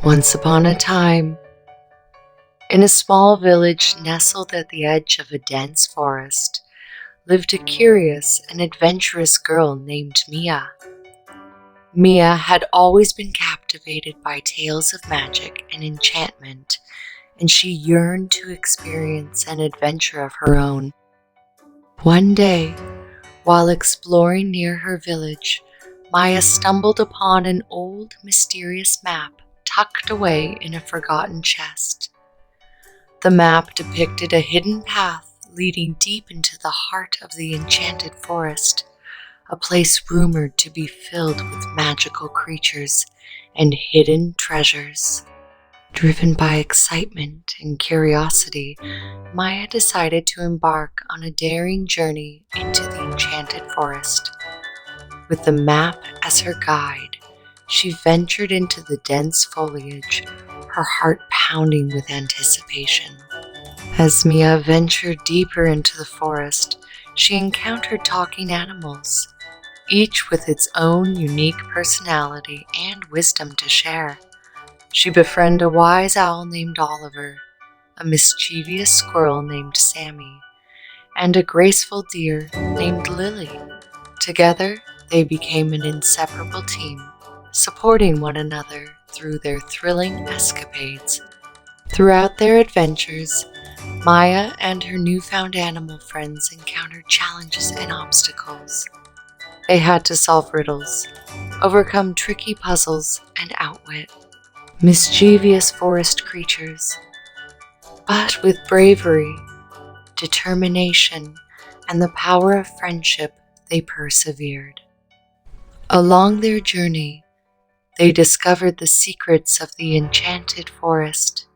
Once upon a time, in a small village nestled at the edge of a dense forest, lived a curious and adventurous girl named Mia. Mia had always been captivated by tales of magic and enchantment, and she yearned to experience an adventure of her own. One day, while exploring near her village, Maya stumbled upon an old, mysterious map tucked away in a forgotten chest. The map depicted a hidden path leading deep into the heart of the Enchanted Forest, a place rumored to be filled with magical creatures and hidden treasures. Driven by excitement and curiosity, Maya decided to embark on a daring journey into the Enchanted Forest. With the map as her guide, she ventured into the dense foliage, her heart pounding with anticipation. As Mia ventured deeper into the forest, she encountered talking animals, each with its own unique personality and wisdom to share. She befriended a wise owl named Oliver, a mischievous squirrel named Sammy, and a graceful deer named Lily. Together, they became an inseparable team, supporting one another through their thrilling escapades. Throughout their adventures, Maya and her newfound animal friends encountered challenges and obstacles. They had to solve riddles, overcome tricky puzzles, and outwit mischievous forest creatures. But with bravery, determination, and the power of friendship, they persevered. Along their journey, they discovered the secrets of the Enchanted Forest.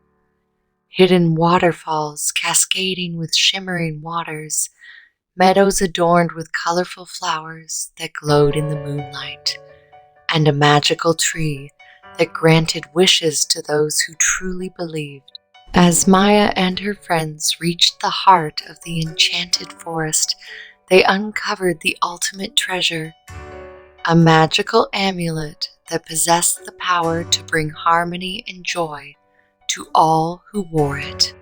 Hidden waterfalls cascading with shimmering waters, meadows adorned with colorful flowers that glowed in the moonlight, and a magical tree that granted wishes to those who truly believed. As Maya and her friends reached the heart of the Enchanted Forest, they uncovered the ultimate treasure, a magical amulet that possessed the power to bring harmony and joy to all who wore it.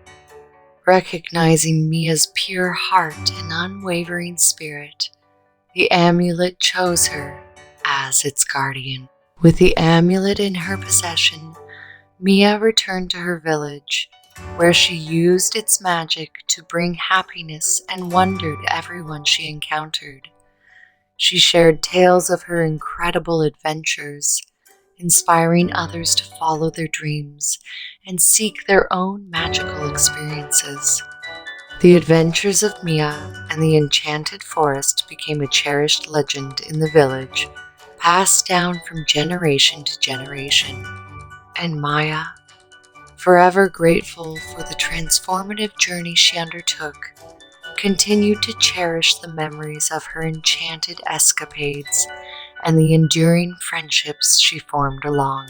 Recognizing Mia's pure heart and unwavering spirit, the amulet chose her as its guardian. With the amulet in her possession, Mia returned to her village, where she used its magic to bring happiness and wonder to everyone she encountered. She shared tales of her incredible adventures, inspiring others to follow their dreams and seek their own magical experiences. The adventures of Mia and the Enchanted Forest became a cherished legend in the village, passed down from generation to generation. And Maya, forever grateful for the transformative journey she undertook, continued to cherish the memories of her enchanted escapades and the enduring friendships she formed along